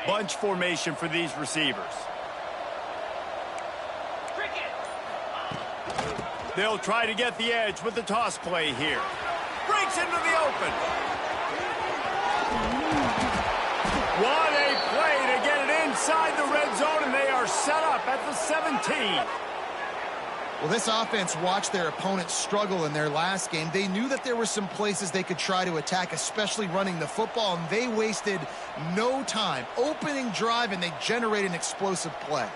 bunch formation for these receivers. They'll try to get the edge with the toss play here. Breaks into the open. What a play to get it inside the red zone, and they are set up at the 17. Well, this offense watched their opponents struggle in their last game. They knew that there were some places they could try to attack, especially running the football, and they wasted no time. Opening drive, and they generated an explosive play.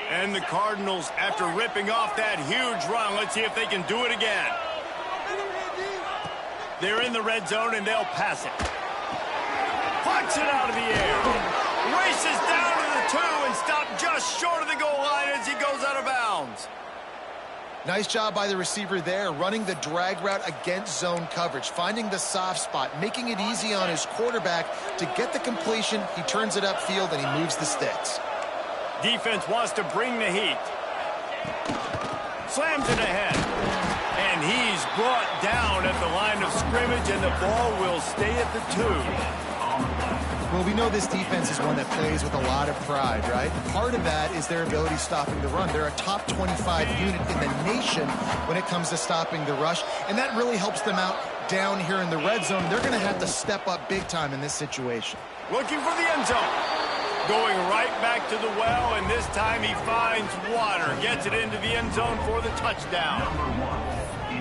And the Cardinals, after ripping off that huge run, let's see if they can do it again. They're in the red zone, and they'll pass it. Plucks it out of the air. Races down to the 2 and stopped just short of the goal line as he goes out of bounds. Nice job by the receiver there, running the drag route against zone coverage, finding the soft spot, making it easy on his quarterback to get the completion. He turns it upfield, and he moves the sticks. Defense wants to bring the heat. Slams it ahead. And he's brought down at the line of scrimmage, and the ball will stay at the 2. Well, we know this defense is one that plays with a lot of pride, right? Part of that is their ability stopping the run. They're a top 25 unit in the nation when it comes to stopping the rush, and that really helps them out down here in the red zone. They're going to have to step up big time in this situation. Looking for the end zone. Going right back to the well, and this time he finds water. Gets it into the end zone for the touchdown.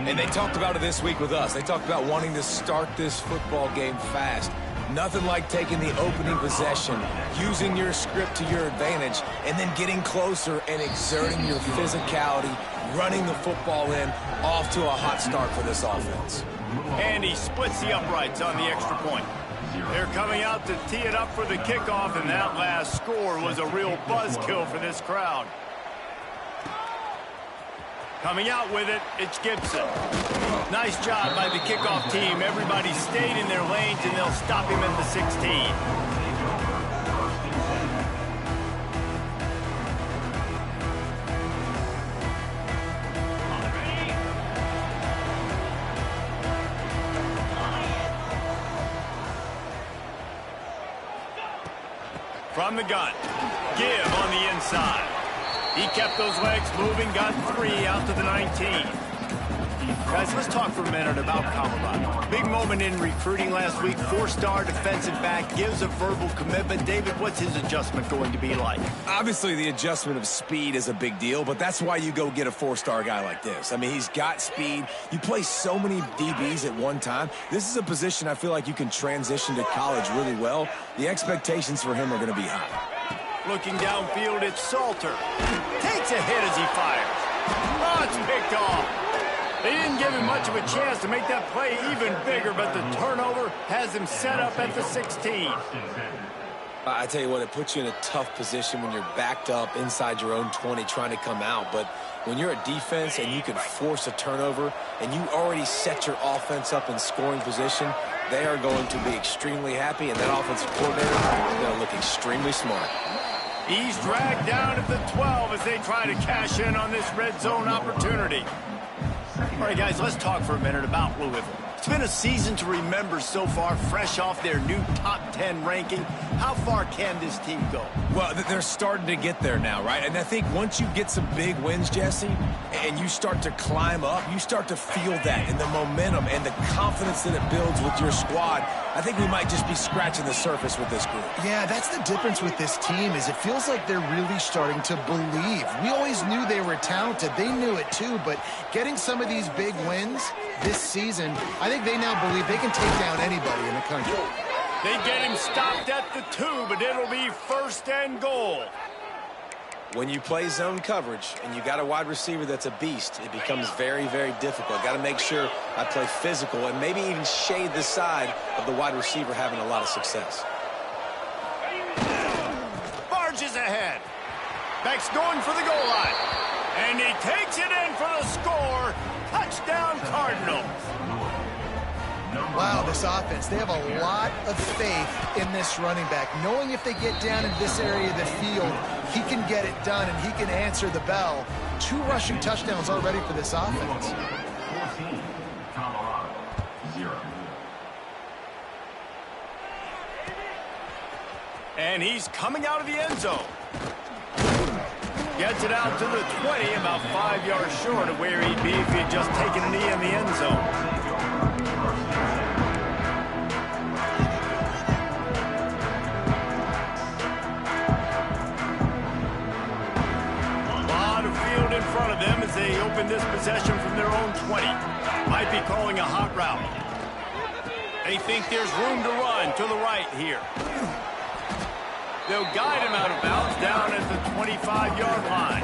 And they talked about it this week with us. They talked about wanting to start this football game fast. Nothing like taking the opening possession, using your script to your advantage, and then getting closer and exerting your physicality, running the football in, off to a hot start for this offense. And he splits the uprights on the extra point. They're coming out to tee it up for the kickoff, and that last score was a real buzzkill for this crowd. Coming out with it, it's Gibson. Nice job by the kickoff team. Everybody stayed in their lanes, and they'll stop him at the 16. From the gun, give on the inside. He kept those legs moving, got 3 out to the 19. Guys, let's talk for a minute about Colorado. Big moment in recruiting last week. 4-star defensive back, gives a verbal commitment. David, what's his adjustment going to be like? Obviously, the adjustment of speed is a big deal, but that's why you go get a 4-star guy like this. I mean, he's got speed. You play so many DBs at one time. This is a position I feel like you can transition to college really well. The expectations for him are going to be high. Looking downfield, it's Salter. Takes a hit as he fires. Oh, it's picked off. They didn't give him much of a chance to make that play even bigger, but the turnover has him set up at the 16. I tell you what, it puts you in a tough position when you're backed up inside your own 20 trying to come out. But when you're a defense and you can force a turnover and you already set your offense up in scoring position, they are going to be extremely happy, and that offensive coordinator is going to look extremely smart. He's dragged down at the 12 as they try to cash in on this red zone opportunity. All right, guys, let's talk for a minute about Louisville. It's been a season to remember so far, fresh off their new top 10 ranking. How far can this team go? Well, they're starting to get there now, right? And I think once you get some big wins, Jesse, and you start to climb up, you start to feel that and the momentum and the confidence that it builds with your squad. I think we might just be scratching the surface with this group. Yeah, that's the difference with this team is it feels like they're really starting to believe. We always knew they were talented. They knew it too, but getting some of these big wins this season, I think they now believe they can take down anybody in the country. They get him stopped at the 2, but it'll be 1st and goal. When you play zone coverage and you got a wide receiver that's a beast, it becomes very, very difficult. Got to make sure I play physical and maybe even shade the side of the wide receiver having a lot of success. Barges ahead. Beck's going for the goal line. And he takes it in for the score. Touchdown, Cardinals. Wow, this offense, they have a lot of faith in this running back. Knowing if they get down into this area of the field, he can get it done and he can answer the bell. 2 rushing touchdowns already for this offense. 14, Colorado, 0. And he's coming out of the end zone. Gets it out to the 20, about 5 yards short of where he'd be if he had just taken a knee in the end zone. A lot of field in front of them as they open this possession from their own 20. Might be calling a hot route. They think there's room to run to the right here. They'll guide him out of bounds down at the 25-yard line.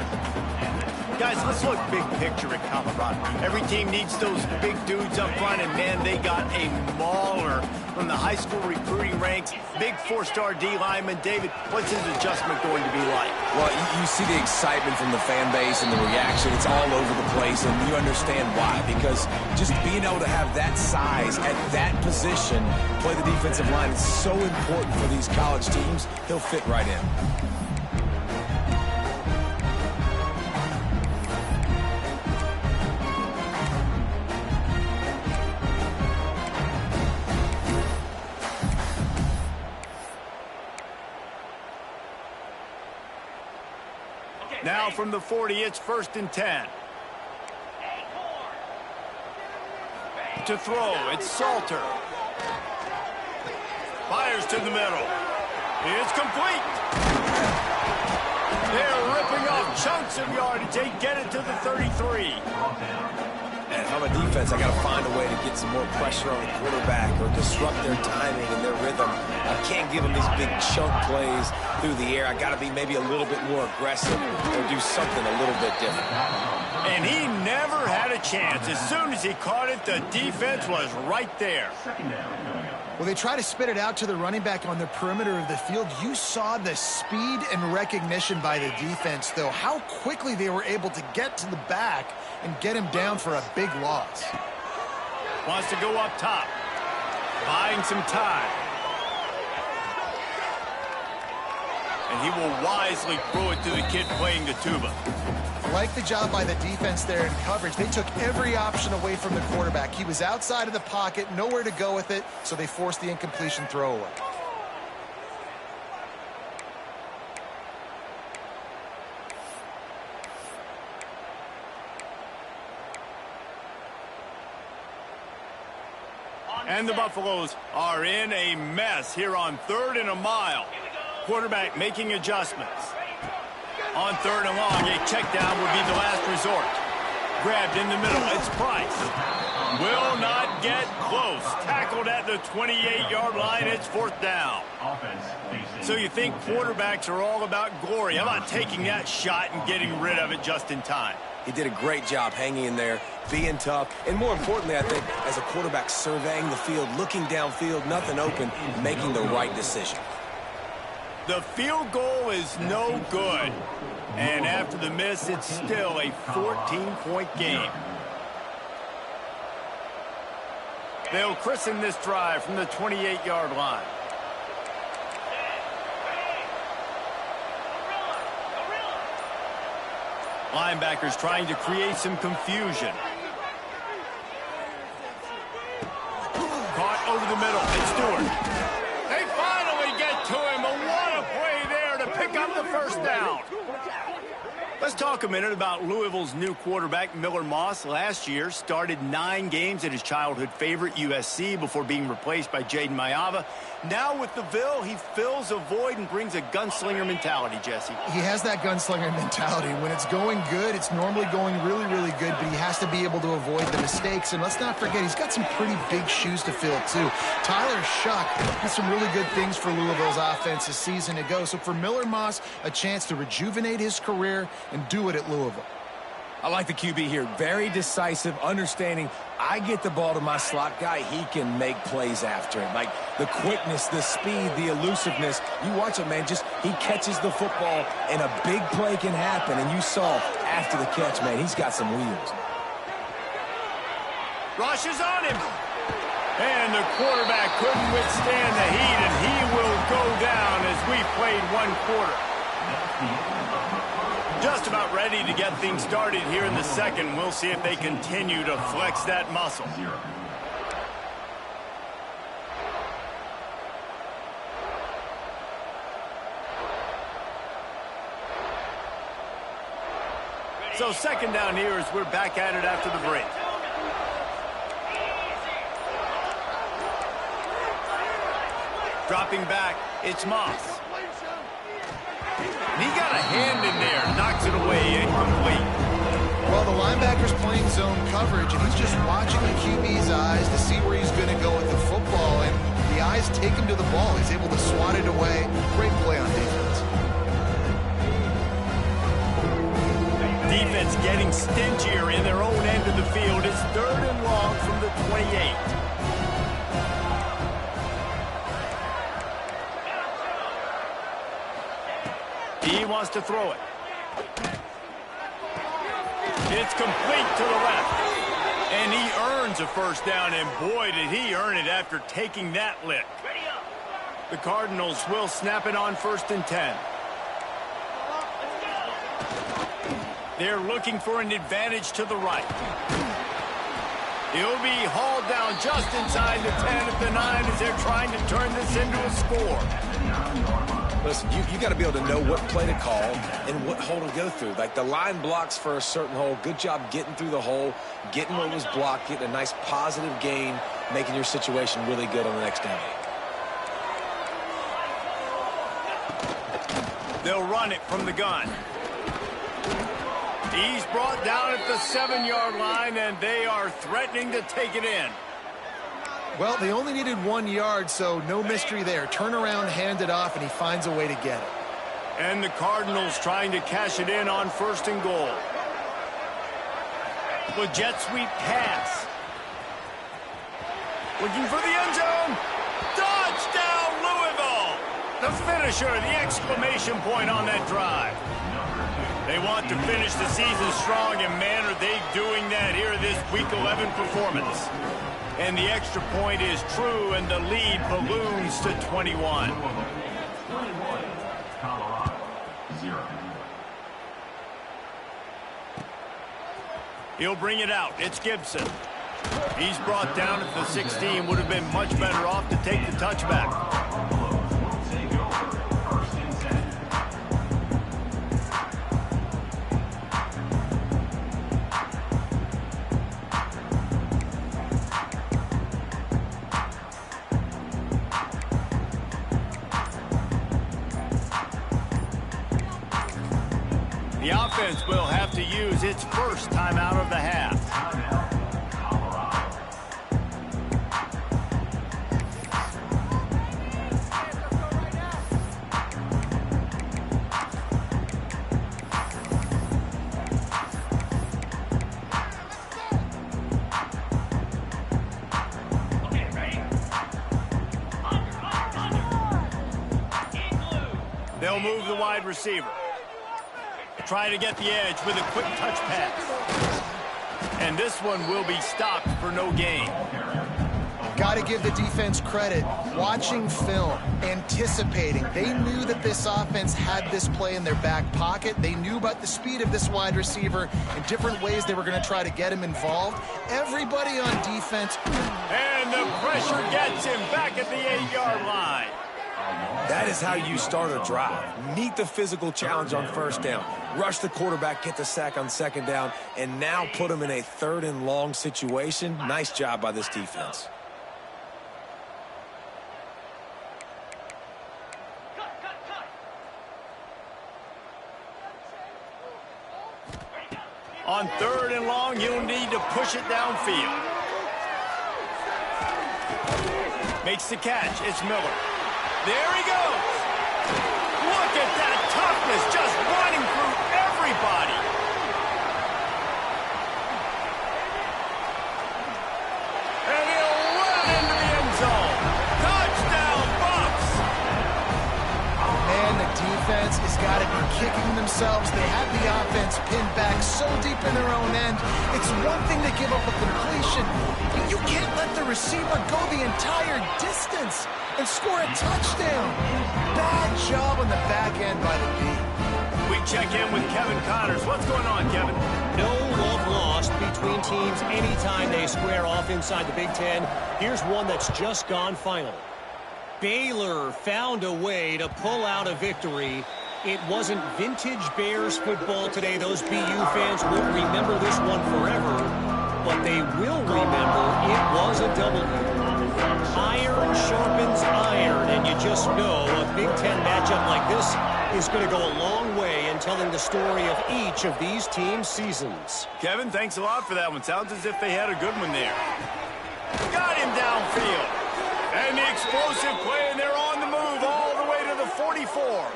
Guys, let's look big picture at Colorado. Every team needs those big dudes up front, and, man, they got a mauler from the high school recruiting ranks. Big four-star D lineman. David, what's his adjustment going to be like? Well, you see the excitement from the fan base and the reaction. It's all over the place, and you understand why. Because just being able to have that size at that position, play the defensive line, is so important for these college teams. He'll fit right in. Now from the 40, it's 1st and 10. To throw, it's Salter. Fires to the middle. It's complete. They're ripping off chunks of yardage. They get it to the 33. And if I'm a defense, I got to find a way to get some more pressure on the quarterback or disrupt their timing and their rhythm. I can't give them these big chunk plays through the air. I got to be maybe a little bit more aggressive or do something a little bit different. And he never had a chance. As soon as he caught it, the defense was right there. Well, they try to spit it out to the running back on the perimeter of the field. You saw the speed and recognition by the defense, though. How quickly they were able to get to the back and get him down for a big loss. Wants to go up top. Buying some time. And he will wisely throw it to the kid playing the tuba. Like the job by the defense there in coverage. They took every option away from the quarterback. He was outside of the pocket, nowhere to go with it, so they forced the incompletion throwaway. And the Buffaloes are in a mess here on 3rd and a mile. Quarterback making adjustments. On 3rd and long, a check down would be the last resort. Grabbed in the middle, it's Price. Will not get close. Tackled at the 28-yard line, it's 4th down. So you think quarterbacks are all about glory. How about taking that shot and getting rid of it just in time? He did a great job hanging in there, being tough, and more importantly, I think, as a quarterback surveying the field, looking downfield, nothing open, making the right decision. The field goal is no good. And after the miss, it's still a 14-point game. They'll christen this drive from the 28-yard line. Linebackers trying to create some confusion. Caught over the middle. It's Stewart. They finally get to him. And what a play there to pick up the 1st down. Let's talk a minute about Louisville's new quarterback, Miller Moss. Last year, started 9 games at his childhood favorite, USC, before being replaced by Jaden Maiava. Now with the Ville, he fills a void and brings a gunslinger mentality, Jesse. He has that gunslinger mentality. When it's going good, it's normally going really, really good, but he has to be able to avoid the mistakes. And let's not forget, he's got some pretty big shoes to fill, too. Tyler Shuck did some really good things for Louisville's offense a season ago. So for Miller Moss, a chance to rejuvenate his career and do it at Louisville. I like the QB here. Very decisive, understanding I get the ball to my slot guy, he can make plays after it. Like the quickness, the speed, the elusiveness. You watch it, man, just he catches the football and a big play can happen. And you saw after the catch, man, he's got some wheels. Rush is on him. And the quarterback couldn't withstand the heat, and he will go down as we played 1 quarter. Just about ready to get things started here in the second. We'll see if they continue to flex that muscle. So second down here as we're back at it after the break. Dropping back, it's Moss. And he got a hand in there, knocks it away, incomplete. Well, the linebacker's playing zone coverage, and he's just watching the QB's eyes to see where he's going to go with the football, and the eyes take him to the ball. He's able to swat it away. Great play on defense. Defense getting stingier in their own end of the field. It's third and long from the 28. He wants to throw it. It's complete to the left. And he earns a first down, and boy, did he earn it after taking that lick. The Cardinals will snap it on 1st and 10. They're looking for an advantage to the right. He'll be hauled down just inside the 10 at the 9 as they're trying to turn this into a score. Listen, you got to be able to know what play to call and what hole to go through. Like the line blocks for a certain hole. Good job getting through the hole, getting what was blocked, getting a nice positive gain, making your situation really good on the next down. They'll run it from the gun. He's brought down at the 7-yard line, and they are threatening to take it in. Well, they only needed 1 yard, so no mystery there. Turn around, hand it off, and he finds a way to get it. And the Cardinals trying to cash it in on 1st and goal. The jet sweep pass. Looking for the end zone. Touchdown, Louisville! The finisher, the exclamation point on that drive. They want to finish the season strong, and man, are they doing that here this Week 11 performance. And the extra point is true, and the lead balloons to 21. He'll bring it out. It's Gibson. He's brought down at the 16. Would have been much better off to take the touchback. The offense will have to use its first timeout of the half. They'll move the wide receiver. Try to get the edge with a quick touch pass. And this one will be stopped for no gain. Got to give the defense credit. Watching film, anticipating. They knew that this offense had this play in their back pocket. They knew about the speed of this wide receiver and different ways they were going to try to get him involved. Everybody on defense. And the pressure gets him back at the 8-yard line. That is how you start a drive. Meet the physical challenge on 1st down. Rush the quarterback, get the sack on 2nd down, and now put him in a 3rd and long situation. Nice job by this defense. On 3rd and long, you'll need to push it downfield. Makes the catch. It's Miller. There he goes. Look at that toughness, just running through everybody. And he'll run into the end zone. Touchdown, Bucks. Man, the defense has got to be kicking themselves. They have the offense pinned back so deep in their own end. It's one thing to give up a completion, but you can't let the receiver go the entire distance and score a touchdown. Bad job on the back end by the D. We check in with Kevin Connors. What's going on, Kevin? No love lost between teams anytime they square off inside the Big Ten. Here's one that's just gone final. Baylor found a way to pull out a victory It wasn't vintage Bears football today. Those BU fans won't remember this one forever, but they will remember it was a W. Iron sharpens iron, and you just know a Big Ten matchup like this is going to go a long way in telling the story of each of these teams' seasons. Kevin, thanks a lot for that one. Sounds as if they had a good one there. Got him downfield. And the explosive play, and they're on the move all the way to the 44.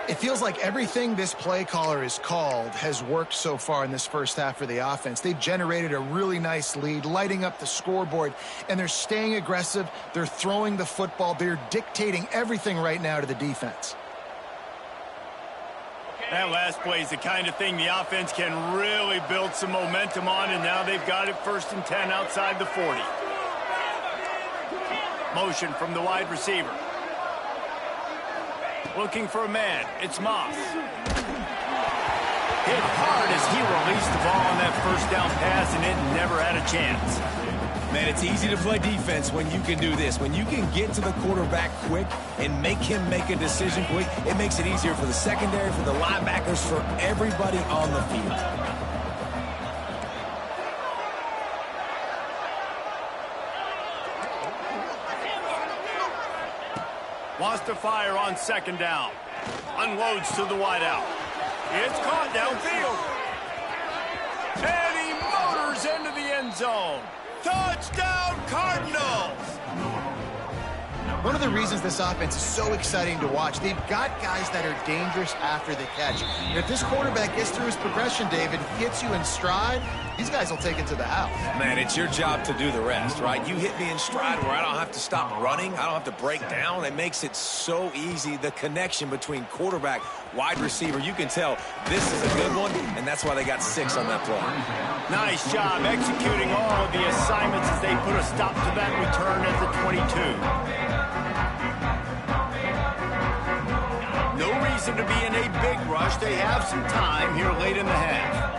It feels like everything this play caller has called has worked so far in this first half for the offense. They've generated a really nice lead, lighting up the scoreboard, and they're staying aggressive. They're throwing the football. They're dictating everything right now to the defense. That last play is the kind of thing the offense can really build some momentum on, and now they've got it 1st and 10 outside the 40. Motion from the wide receiver. Looking for a man. It's Moss. Hit hard as he released the ball on that first down pass, and it never had a chance. Man, it's easy to play defense when you can do this. When you can get to the quarterback quick and make him make a decision quick, it makes it easier for the secondary, for the linebackers, for everybody on the field. Wants to fire on 2nd down. Unloads to the wideout. It's caught downfield. And he motors into the end zone. Touchdown, Cardinals! One of the reasons this offense is so exciting to watch, they've got guys that are dangerous after the catch. And if this quarterback gets through his progression, David, hits you in stride, these guys will take it to the house. Man, it's your job to do the rest, right? You hit me in stride where I don't have to stop running. I don't have to break down. It makes it so easy, the connection between quarterback, wide receiver. You can tell this is a good one, and that's why they got 6 on that play. Nice job executing all of the assignments as they put a stop to that return at the 22. No reason to be in a big rush. They have some time here late in the half.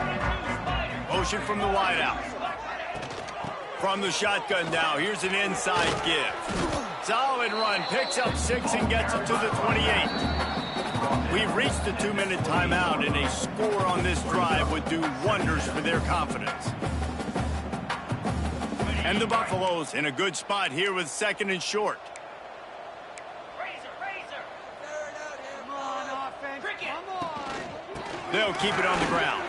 Motion from the wideout. From the shotgun now, here's an inside give. Solid run, picks up 6 and gets it to the 28. We've reached the 2-minute timeout, and a score on this drive would do wonders for their confidence. And the Buffaloes in a good spot here with 2nd and short. They'll keep it on the ground.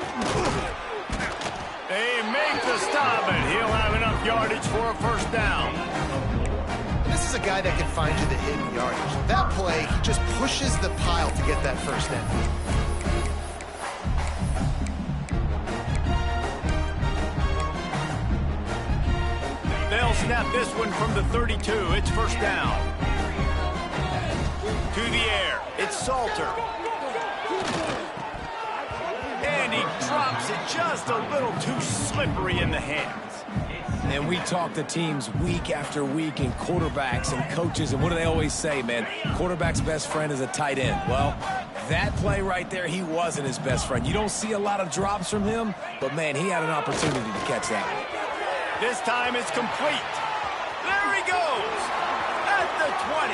They make the stop, and he'll have enough yardage for a 1st down. This is a guy that can find you the hidden yardage. That play, he just pushes the pile to get that 1st down. They'll snap this one from the 32. It's 1st down. To the air. It's Salter. And he drops it just a little too slippery in the hands. And we talk to teams week after week and quarterbacks and coaches, and what do they always say, man? Quarterback's best friend is a tight end. Well, that play right there, he wasn't his best friend. You don't see a lot of drops from him, but, man, he had an opportunity to catch that one. This time it's complete. There he goes. At the 20.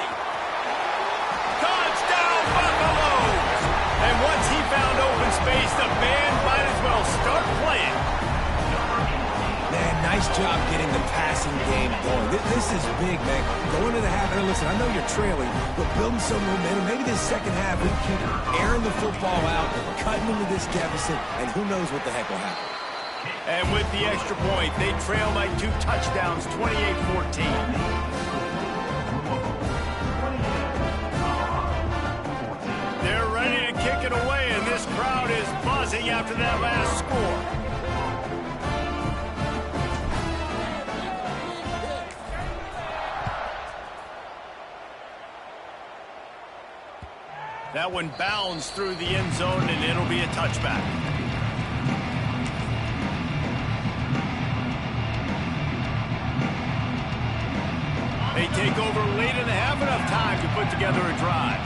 Touchdown, Buffaloes! And once he found open space, the band might as well start playing. Man, nice job getting the passing game going. This is big, man. Going to the half, and listen, I know you're trailing, but building some momentum. Maybe this second half we keep airing the football out, cutting into this deficit, and who knows what the heck will happen. And with the extra point, they trail by 2 touchdowns, 28-14. They're ready to kick it away, and this crowd is buzzing after that last score. That one bounds through the end zone, and it'll be a touchback. They take over late and have enough time to put together a drive.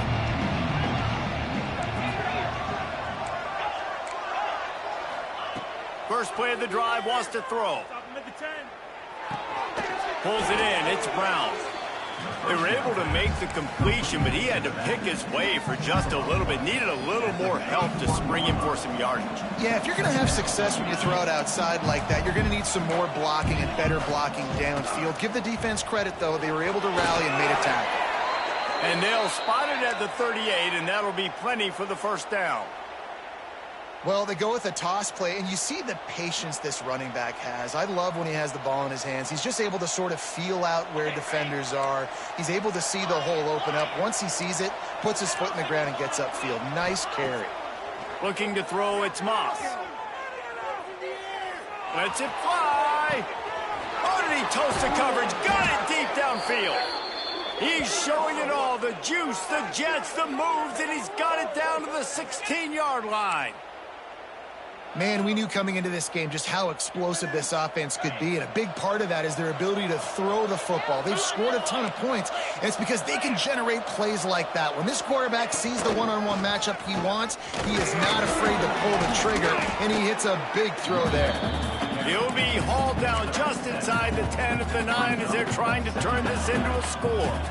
First play of the drive, wants to throw. Pulls it in, it's Brown. They were able to make the completion, but he had to pick his way for just a little bit. Needed a little more help to spring him for some yardage. Yeah, if you're going to have success when you throw it outside like that, you're going to need some more blocking and better blocking downfield. Give the defense credit, though. They were able to rally and made a tackle. And they'll spot it at the 38, and that'll be plenty for the first down. Well, they go with a toss play, and you see the patience this running back has. I love when he has the ball in his hands. He's just able to sort of feel out where defenders are. He's able to see the hole open up. Once he sees it, puts his foot in the ground and gets upfield. Nice carry. Looking to throw, it's Moss. Lets it fly. Oh, did he toast the coverage? Got it deep downfield. He's showing it all, the juice, the jets, the moves, and he's got it down to the 16-yard line. Man, we knew coming into this game just how explosive this offense could be, and a big part of that is their ability to throw the football. They've scored a ton of points, and it's because they can generate plays like that. When this quarterback sees the one-on-one matchup he wants, he is not afraid to pull the trigger, and he hits a big throw there. He'll be hauled down just inside the 10 at the 9 as they're trying to turn this into a score.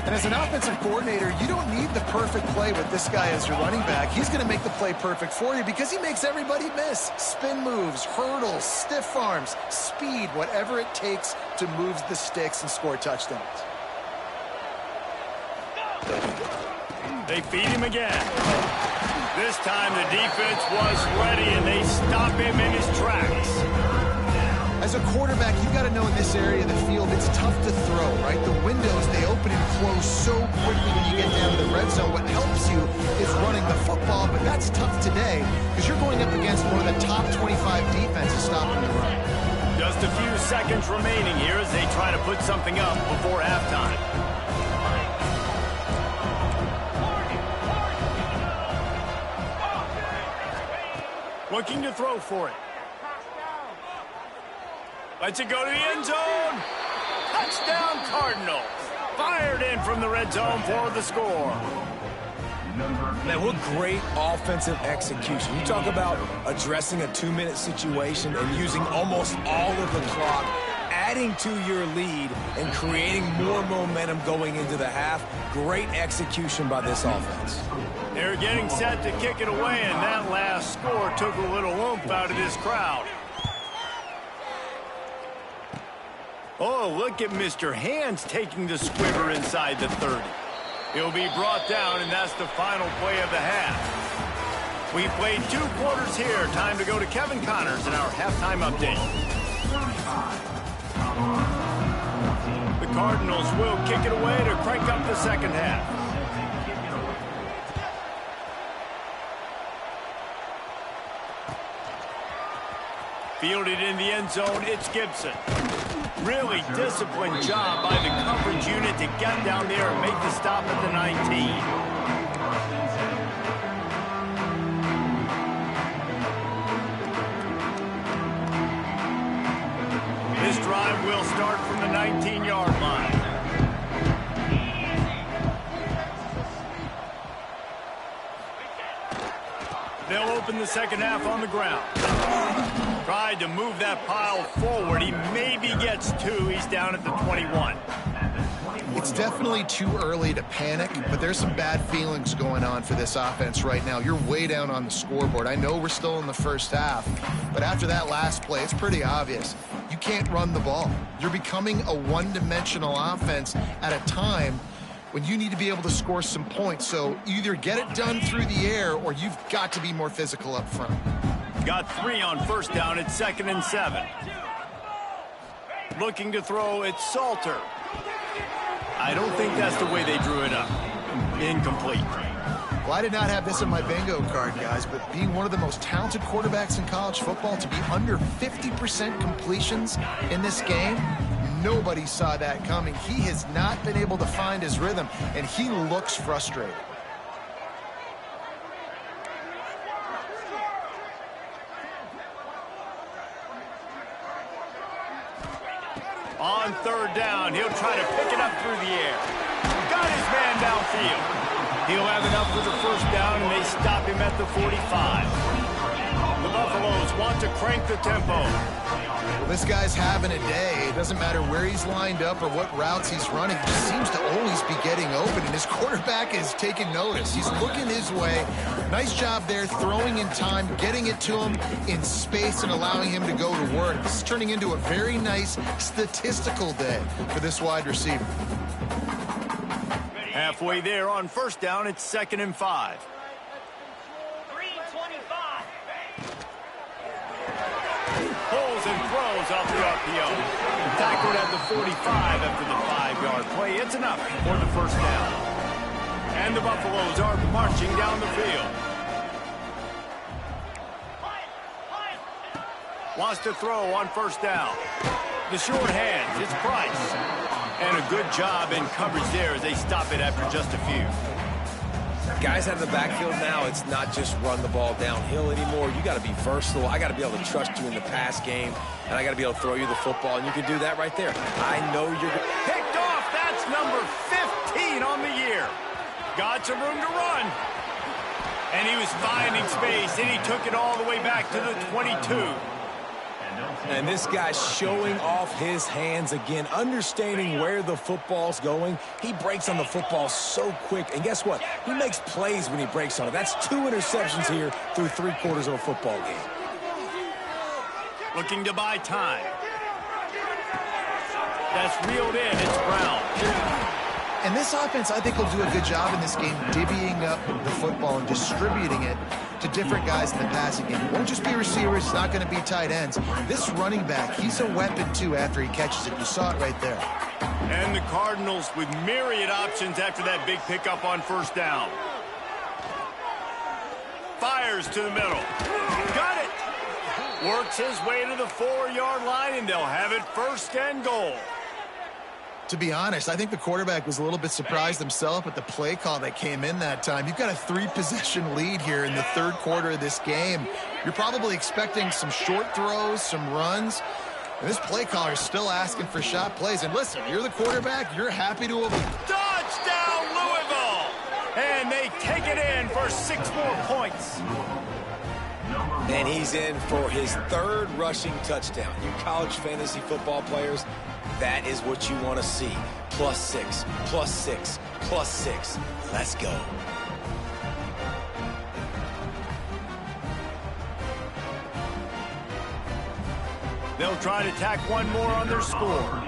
And as an offensive coordinator, you don't need the perfect play with this guy as your running back. He's going to make the play perfect for you because he makes everybody miss. Spin moves, hurdles, stiff arms, speed, whatever it takes to move the sticks and score touchdowns. They feed him again. This time the defense was ready and they stop him in his tracks. As a quarterback, you've got to know in this area of the field, it's tough to throw, right? The windows, they open and close so quickly when you get down to the red zone. What helps you is running the football, but that's tough today because you're going up against one of the top 25 defenses stopping the run. Just a few seconds remaining here as they try to put something up before halftime. Looking to throw for it. Lets it go to the end zone. Touchdown Cardinals. Fired in from the red zone for the score. Man, what great offensive execution. You talk about addressing a 2-minute situation and using almost all of the clock, adding to your lead and creating more momentum going into the half. Great execution by this offense. They're getting set to kick it away, and that last score took a little oomph out of this crowd. Oh, look at Mr. Hands taking the squiver inside the 30. He'll be brought down, and that's the final play of the half. We played 2 quarters here. Time to go to Kevin Connors in our halftime update. The Cardinals will kick it away to crank up the second half. Fielded in the end zone, it's Gibson. Really disciplined job by the coverage unit to get down there and make the stop at the 19. This drive will start from the 19-yard line. They'll open the second half on the ground. Tried to move that pile forward. He maybe gets 2. He's down at the 21. It's definitely too early to panic, but there's some bad feelings going on for this offense right now. You're way down on the scoreboard. I know we're still in the first half, but after that last play, it's pretty obvious. You can't run the ball. You're becoming a one-dimensional offense at a time when you need to be able to score some points. So either get it done through the air or you've got to be more physical up front. Got 3 on first down. It's 2nd and 7. Looking to throw, it's Salter. I don't think that's the way they drew it up. Incomplete. Well, I did not have this on my bingo card, guys, but being one of the most talented quarterbacks in college football, to be under 50% completions in this game, nobody saw that coming. He has not been able to find his rhythm, and he looks frustrated. On 3rd down, he'll try to pick it up through the air. Got his man downfield. He'll have enough for the first down, and they stop him at the 45. The Buffaloes just want to crank the tempo. Well, this guy's having a day. It doesn't matter where he's lined up or what routes he's running. He just seems to always be getting open, and his quarterback is taking notice. He's looking his way. Nice job there, throwing in time, getting it to him in space, and allowing him to go to work. This is turning into a very nice statistical day for this wide receiver. Halfway there on first down, it's 2nd and 5. Pulls and throws off the RPO. Tackled at the 45 after the 5-yard play. It's enough for the first down. And the Buffaloes are marching down the field. Wants to throw on first down. The short hands, it's Price. And a good job in coverage there as they stop it after just a few. Guys out of the backfield now, it's not just run the ball downhill anymore. You got to be versatile. I got to be able to trust you in the pass game, and I got to be able to throw you the football, and you can do that right there. I know you're picked off. That's number 15 on the year. Got some room to run. And he was finding space, and he took it all the way back to the 22. And this guy's showing off his hands again, understanding where the football's going. He breaks on the football so quick. And guess what? He makes plays when he breaks on it. That's 2 interceptions here through 3/4 of a football game. Looking to buy time. That's reeled in. It's Brown. And this offense, I think, will do a good job in this game divvying up the football and distributing it to different guys in the passing game. It won't just be receivers. It's not going to be tight ends. This running back, he's a weapon, too, after he catches it. You saw it right there. And the Cardinals with myriad options after that big pickup on first down. Fires to the middle. Got it. Works his way to the 4-yard line, and they'll have it 1st and goal. To be honest, I think the quarterback was a little bit surprised himself at the play call that came in that time. You've got a 3-possession lead here in the 3rd quarter of this game. You're probably expecting some short throws, some runs. And this play caller is still asking for shot plays. And listen, you're the quarterback. You're happy to have... Touchdown, Louisville! And they take it in for 6 more points. And he's in for his 3rd rushing touchdown. You college fantasy football players, that is what you want to see. +6, +6, +6. Let's go. They'll try to tack one more on their score.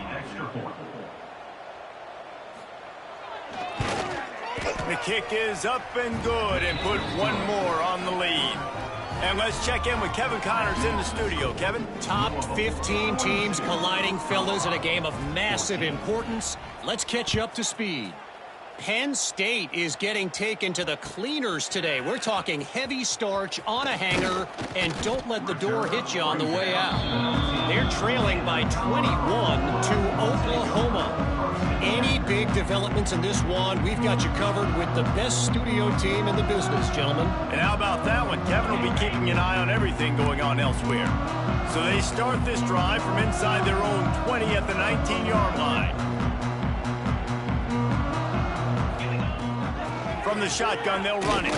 The kick is up and good and put one more on the lead. And let's check in with Kevin Connors in the studio. Kevin? Top 15 teams colliding, fellas, in a game of massive importance. Let's catch you up to speed. Penn State is getting taken to the cleaners today. We're talking heavy starch on a hanger, and don't let the door hit you on the way out. They're trailing by 21 to Oklahoma. Any big developments in this one, we've got you covered with the best studio team in the business, gentlemen. And how about that one? Kevin will be keeping an eye on everything going on elsewhere. So they start this drive from inside their own 20 at the 19-yard line. From the shotgun, they'll run it.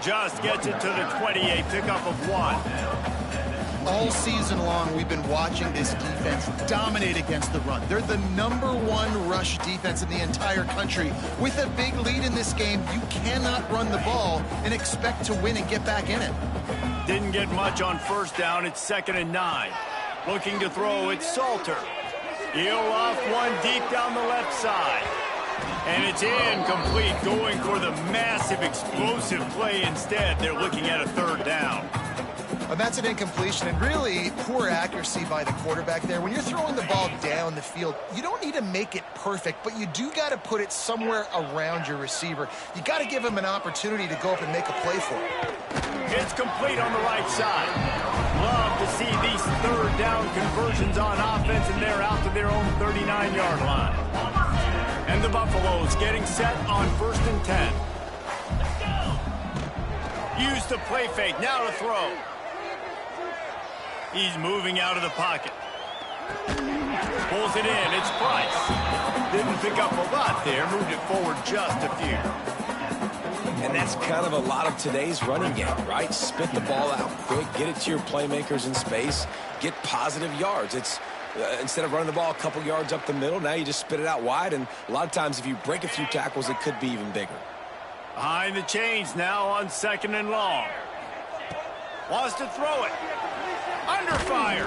Just gets it to the 28, pickup of 1. All season long, we've been watching this defense dominate against the run. They're the #1 rush defense in the entire country. With a big lead in this game, you cannot run the ball and expect to win and get back in it. Didn't get much on first down. It's 2nd and 9. Looking to throw, it's Salter. He'll off one deep down the left side. And it's incomplete, going for the massive explosive play instead. They're looking at a 3rd down. And that's an incompletion, and really poor accuracy by the quarterback there. When you're throwing the ball down the field, you don't need to make it perfect, but you do got to put it somewhere around your receiver. You got to give him an opportunity to go up and make a play for it. It's complete on the right side. Love to see these 3rd down conversions on offense, and they're out to their own 39-yard line. And the Buffaloes getting set on 1st and 10. Use the play fake, now to throw. He's moving out of the pocket. Pulls it in, it's Price. Didn't pick up a lot there, moved it forward just a few. And that's kind of a lot of today's running game, right? Spit the ball out quick, get it to your playmakers in space, get positive yards. It's instead of running the ball a couple yards up the middle, now you just spit it out wide, and a lot of times if you break a few tackles, it could be even bigger. Behind the chains now on 2nd and long. Wants to throw it. Under fire.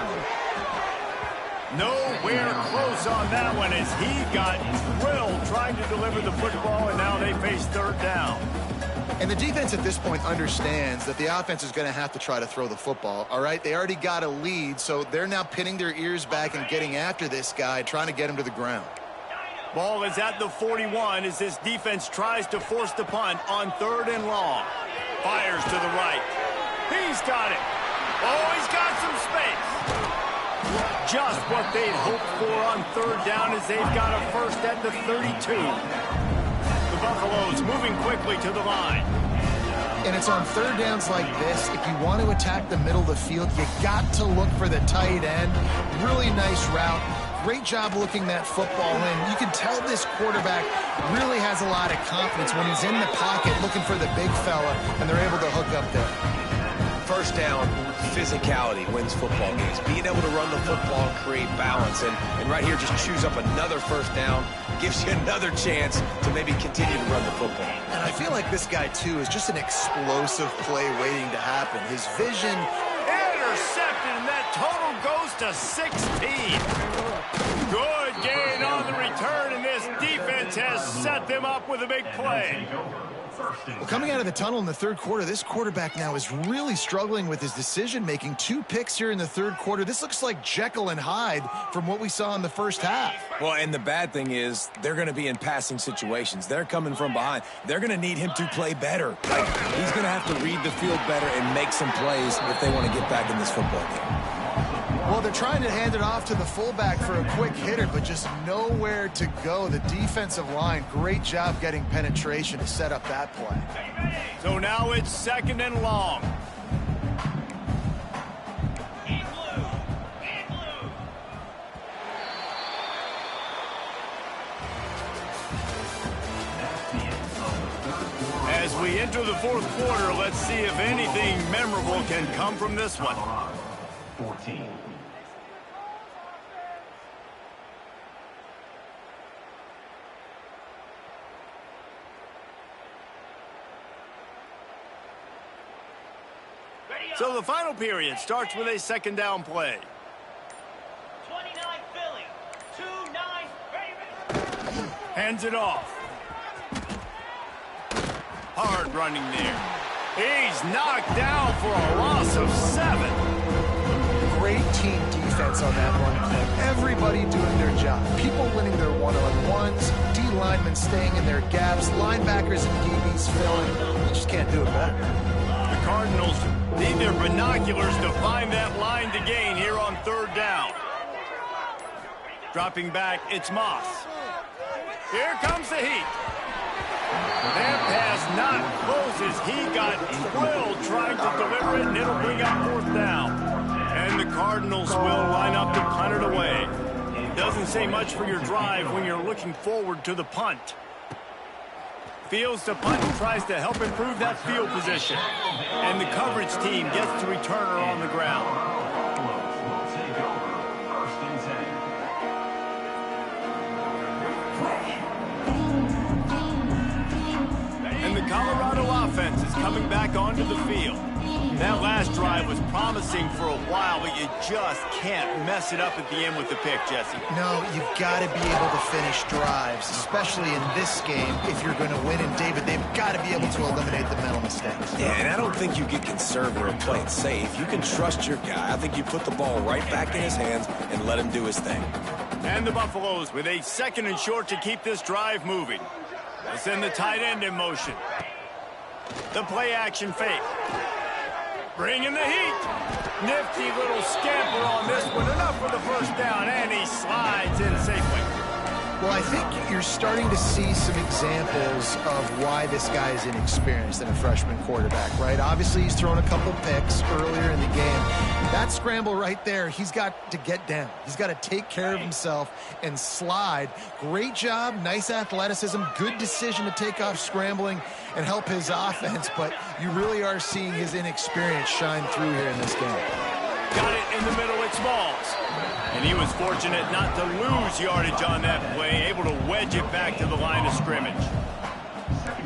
Nowhere close on that one as he got drilled trying to deliver the football, and now they face 3rd down. And the defense at this point understands that the offense is going to have to try to throw the football, all right? They already got a lead, so they're now pinning their ears back and getting after this guy, trying to get him to the ground. Ball is at the 41 as this defense tries to force the punt on 3rd and long. Fires to the right. He's got it. Oh, he's got some space. Just what they'd hoped for on 3rd down as they've got a first at the 32. The Buffaloes moving quickly to the line. And it's on 3rd downs like this, if you want to attack the middle of the field, you got to look for the tight end. Really nice route. Great job looking that football in. You can tell this quarterback really has a lot of confidence when he's in the pocket looking for the big fella, and they're able to hook up there. First down, physicality wins football games. Being able to run the football and create balance. And right here, just choose up another first down. Gives you another chance to maybe continue to run the football. And I feel like this guy, too, is just an explosive play waiting to happen. His vision... Intercepted, and that total goes to 16. Good gain on the return, and this defense has set them up with a big play. Well, coming out of the tunnel in the 3rd quarter, this quarterback now is really struggling with his decision-making. 2 picks here in the 3rd quarter. This looks like Jekyll and Hyde from what we saw in the first half. Well, and the bad thing is they're going to be in passing situations. They're coming from behind. They're going to need him to play better. He's going to have to read the field better and make some plays if they want to get back in this football game. Well, they're trying to hand it off to the fullback for a quick hitter, but just nowhere to go. The defensive line, great job getting penetration to set up that play. So now it's 2nd and long. As we enter the 4th quarter, let's see if anything memorable can come from this one. 14. So the final period starts with a 2nd down play. 29 Philly, 2-9 Ravens. Hands it off. Hard running there. He's knocked down for a loss of 7. Great team defense on that run play. Everybody doing their job. People winning their one-on-ones, D linemen staying in their gaps, linebackers and DBs filling. You just can't do it better. The Cardinals need their binoculars to find that line to gain here on 3rd down. Dropping back, it's Moss. Here comes the heat. That pass not close as he got drilled trying to deliver it, and it'll bring up 4th down. And the Cardinals will line up to punt it away. Doesn't say much for your drive when you're looking forward to the punt. Fields to punt and tries to help improve that field position. And the coverage team gets to return her on the ground. And the Colorado offense is coming back onto the field. That last drive was promising for a while, but you just can't mess it up at the end with the pick, Jesse. No, you've got to be able to finish drives, especially in this game. If you're going to win, and David, they've got to be able to eliminate the mental mistakes. Yeah, and I don't think you get conservative or play it safe. You can trust your guy. I think you put the ball right back in his hands and let him do his thing. And the Buffaloes with a 2nd and short to keep this drive moving. They send the tight end in motion. The play action fake. Bringing the heat. Nifty little scamper on this one. Enough for the first down, and he slides in safely. Well, I think you're starting to see some examples of why this guy is inexperienced in a freshman quarterback, right? Obviously, he's thrown a couple picks earlier in the game. That scramble right there, he's got to get down. He's got to take care of himself and slide. Great job, nice athleticism, good decision to take off scrambling and help his offense, but you really are seeing his inexperience shine through here in this game. Got it in the middle with Smalls. And he was fortunate not to lose yardage on that play, able to wedge it back to the line of scrimmage.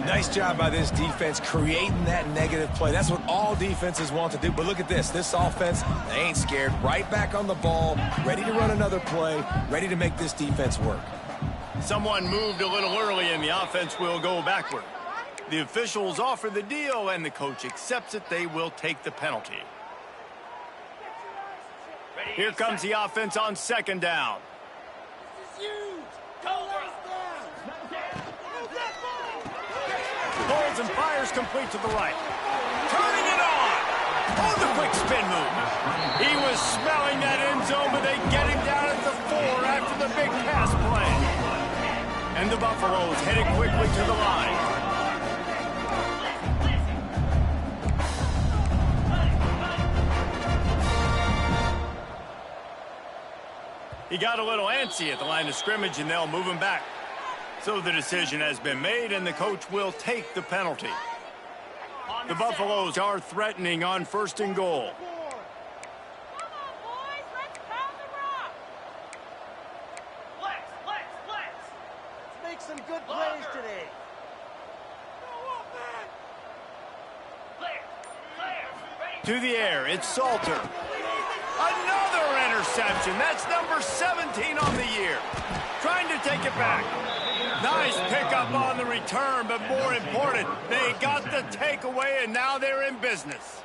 Nice job by this defense creating that negative play. That's what all defenses want to do. But look at this. This offense, they ain't scared. Right back on the ball, ready to run another play, ready to make this defense work. Someone moved a little early, and the offense will go backward. The officials offer the deal, and the coach accepts it. They will take the penalty. Here comes the offense on second down. Pulls and fires complete to the right. Turning it on. Oh, the quick spin move. He was smelling that end zone, but they get him down at the 4 after the big pass play. And the Buffaloes headed quickly to the line. He got a little antsy at the line of scrimmage, and they'll move him back. So the decision has been made, and the coach will take the penalty. The Buffaloes are threatening on 1st and goal. Let's make some good plays today. To the air, it's Salter. Another interception. That's number 17 on the year. Trying to take it back. Nice pickup on the return, but more important, they got the takeaway, and now they're in business.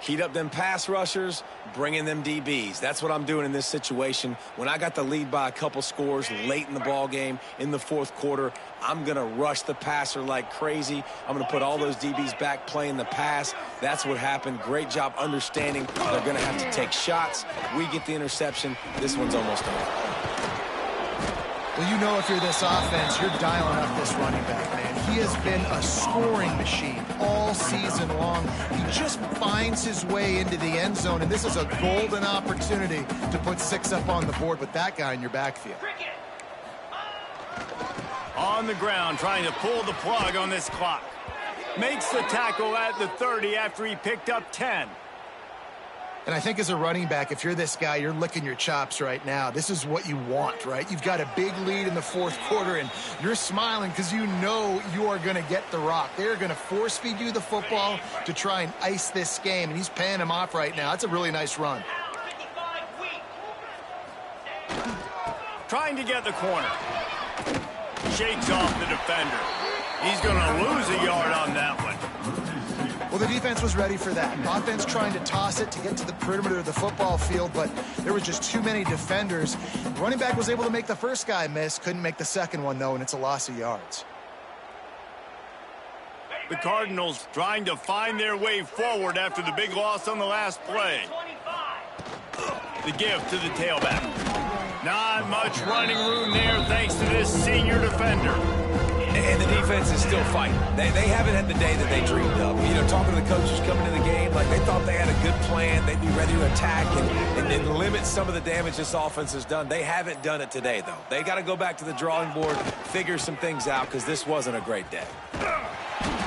Heat up them pass rushers, bring in them DBs. That's what I'm doing in this situation. When I got the lead by a couple scores late in the ball game, in the 4th quarter, I'm going to rush the passer like crazy. I'm going to put all those DBs back playing the pass. That's what happened. Great job understanding they're going to have to take shots. We get the interception. This one's almost over. Well, you know if you're this offense, you're dialing up this running back, man. He has been a scoring machine all season long. He just finds his way into the end zone, and this is a golden opportunity to put 6 up on the board with that guy in your backfield. On the ground, trying to pull the plug on this clock. Makes the tackle at the 30 after he picked up 10. And I think as a running back, if you're this guy, you're licking your chops right now. This is what you want, right? You've got a big lead in the 4th quarter, and you're smiling because you know you are going to get the rock. They're going to force feed you the football to try and ice this game, and he's paying him off right now. That's a really nice run. Trying to get the corner. Shakes off the defender. He's going to lose a yard on that one. Well, the defense was ready for that. Offense trying to toss it to get to the perimeter of the football field, but there was just too many defenders. The running back was able to make the first guy miss, couldn't make the second one, though, and it's a loss of yards. The Cardinals trying to find their way forward after the big loss on the last play. The give to the tailback. Not much running room there thanks to this senior defender. And the defense is still fighting. They haven't had the day that they dreamed of. You know, talking to the coaches coming to the game, like they thought they had a good plan. They'd be ready to attack and limit some of the damage this offense has done. They haven't done it today, though. They got to go back to the drawing board, figure some things out, because this wasn't a great day.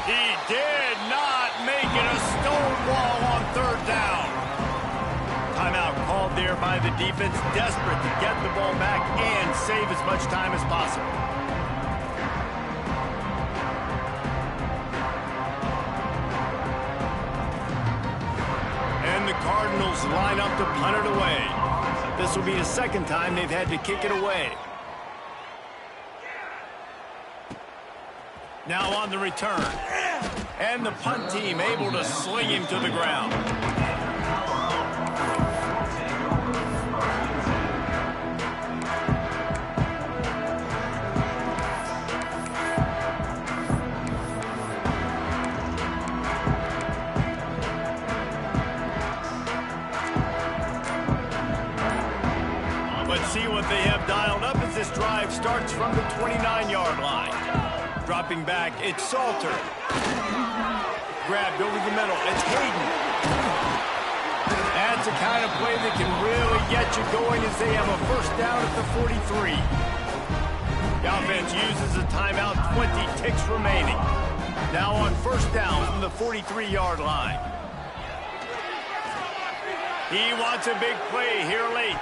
He did not make it a stonewall on 3rd down. Timeout called there by the defense, desperate to get the ball back and save as much time as possible. And the Cardinals line up to punt it away. This will be the 2nd time they've had to kick it away. Now on the return. And the punt team able to sling him to the ground. Let's see what they have dialed up as this drive starts from the 29-yard line. Dropping back, it's Salter. Grabbed over the middle, it's Hayden. That's the kind of play that can really get you going as they have a first down at the 43. The offense uses a timeout, 20 ticks remaining. Now on first down from the 43-yard line. He wants a big play here late.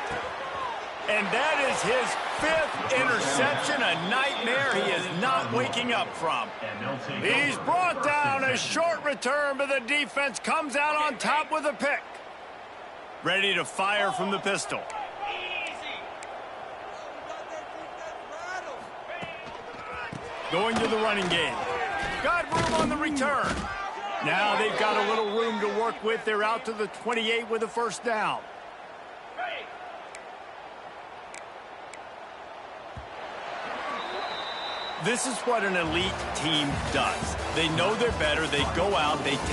And that is his 5th interception, a nightmare he is not waking up from. He's brought down, a short return, but the defense comes out on top with a pick. Ready to fire from the pistol. Going to the running game. Got room on the return. Now they've got a little room to work with. They're out to the 28 with a first down. This is what an elite team does. They know they're better. They go out. They